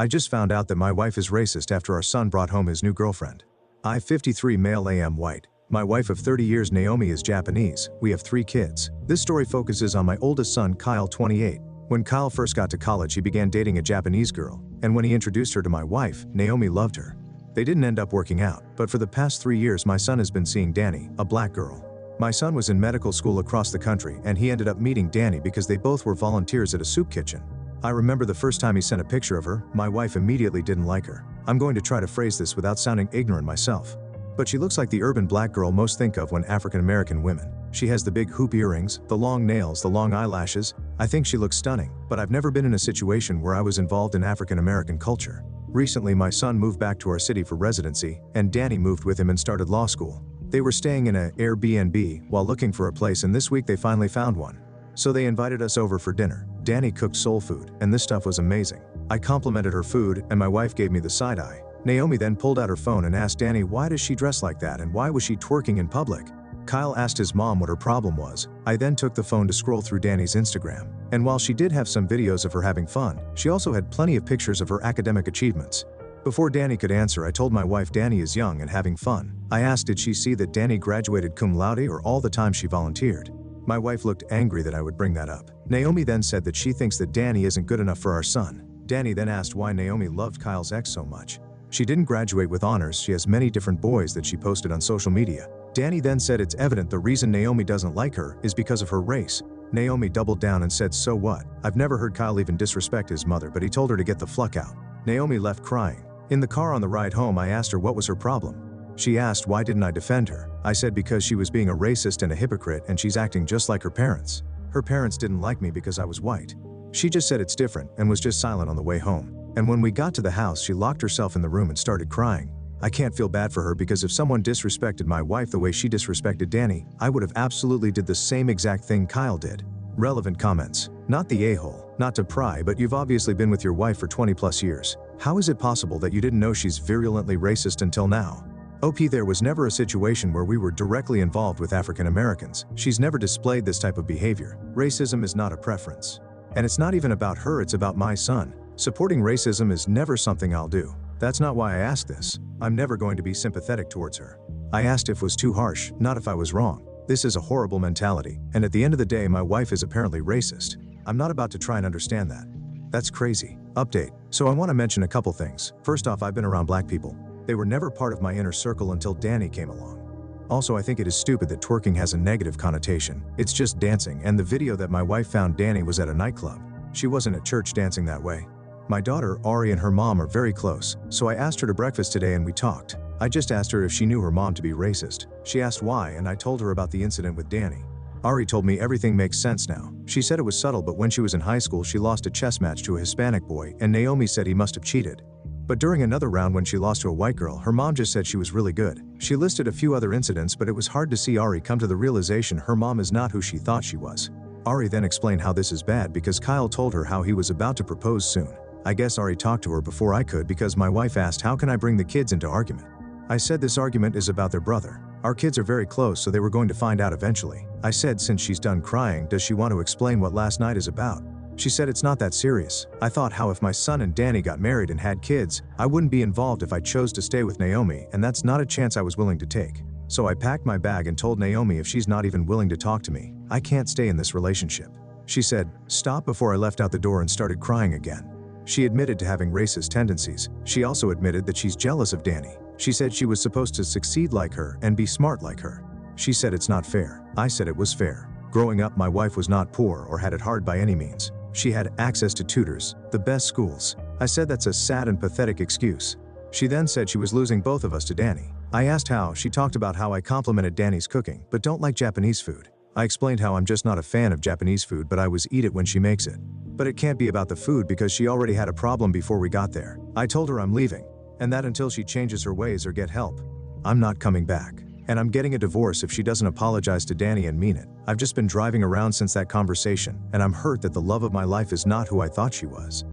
I just found out that my wife is racist after our son brought home his new girlfriend. I, 53 male, am white. My wife of 30 years, Naomi, is Japanese. We have 3 kids. This story focuses on my oldest son, Kyle, 28. When Kyle first got to college, he began dating a Japanese girl, and when he introduced her to my wife, Naomi loved her. They didn't end up working out, but for the past 3 years my son has been seeing Danny, a black girl. My son was in medical school across the country, and he ended up meeting Danny because they both were volunteers at a soup kitchen. I remember the first time he sent a picture of her, my wife immediately didn't like her. I'm going to try to phrase this without sounding ignorant myself, but she looks like the urban black girl most think of when African American women. She has the big hoop earrings, the long nails, the long eyelashes. I think she looks stunning, but I've never been in a situation where I was involved in African American culture. Recently my son moved back to our city for residency, and Danny moved with him and started law school. They were staying in an Airbnb while looking for a place, and this week they finally found one. So they invited us over for dinner. Danny cooked soul food, and this stuff was amazing. I complimented her food, and my wife gave me the side eye. Naomi then pulled out her phone and asked Danny why does she dress like that and why was she twerking in public. Kyle asked his mom what her problem was. I then took the phone to scroll through Danny's Instagram, and while she did have some videos of her having fun, she also had plenty of pictures of her academic achievements. Before Danny could answer, I told my wife Danny is young and having fun. I asked did she see that Danny graduated cum laude or all the time she volunteered. My wife looked angry that I would bring that up. Naomi then said that she thinks that Danny isn't good enough for our son. Danny then asked why Naomi loved Kyle's ex so much. She didn't graduate with honors, she has many different boys that she posted on social media. Danny then said it's evident the reason Naomi doesn't like her is because of her race. Naomi doubled down and said so what? I've never heard Kyle even disrespect his mother, but he told her to get the fuck out. Naomi left crying. In the car on the ride home I asked her what was her problem. She asked why didn't I defend her. I said because she was being a racist and a hypocrite and she's acting just like her parents. Her parents didn't like me because I was white. She just said it's different and was just silent on the way home. And when we got to the house she locked herself in the room and started crying. I can't feel bad for her because if someone disrespected my wife the way she disrespected Danny, I would have absolutely did the same exact thing Kyle did. Relevant comments. Not the a-hole, not to pry, but you've obviously been with your wife for 20+ years. How is it possible that you didn't know she's virulently racist until now? OP, there was never a situation where we were directly involved with African Americans. She's never displayed this type of behavior. Racism is not a preference. And it's not even about her, it's about my son. Supporting racism is never something I'll do. That's not why I asked this. I'm never going to be sympathetic towards her. I asked if it was too harsh, not if I was wrong. This is a horrible mentality, and at the end of the day my wife is apparently racist. I'm not about to try and understand that. That's crazy. Update. So I want to mention a couple things. First off, I've been around black people. They were never part of my inner circle until Danny came along. Also, I think it is stupid that twerking has a negative connotation. It's just dancing, and the video that my wife found Danny was at a nightclub. She wasn't at church dancing that way. My daughter, Ari, and her mom are very close, so I asked her to breakfast today and we talked. I just asked her if she knew her mom to be racist. She asked why, and I told her about the incident with Danny. Ari told me everything makes sense now. She said it was subtle, but when she was in high school she lost a chess match to a Hispanic boy, and Naomi said he must have cheated. But during another round when she lost to a white girl, her mom just said she was really good. She listed a few other incidents, but it was hard to see Ari come to the realization her mom is not who she thought she was. Ari then explained how this is bad because Kyle told her how he was about to propose soon. I guess Ari talked to her before I could because my wife asked how can I bring the kids into argument. I said this argument is about their brother. Our kids are very close, so they were going to find out eventually. I said since she's done crying, does she want to explain what last night is about? She said it's not that serious. I thought how if my son and Danny got married and had kids, I wouldn't be involved if I chose to stay with Naomi, and that's not a chance I was willing to take. So I packed my bag and told Naomi if she's not even willing to talk to me, I can't stay in this relationship. She said, stop, before I left out the door and started crying again. She admitted to having racist tendencies. She also admitted that she's jealous of Danny. She said she was supposed to succeed like her and be smart like her. She said it's not fair. I said it was fair. Growing up, my wife was not poor or had it hard by any means. She had access to tutors, the best schools. I said that's a sad and pathetic excuse. She then said she was losing both of us to Danny. I asked how. She talked about how I complimented Danny's cooking, but don't like Japanese food. I explained how I'm just not a fan of Japanese food, but I was eat it when she makes it. But it can't be about the food because she already had a problem before we got there. I told her I'm leaving, and that until she changes her ways or get help, I'm not coming back. And I'm getting a divorce if she doesn't apologize to Danny and mean it. I've just been driving around since that conversation, and I'm hurt that the love of my life is not who I thought she was.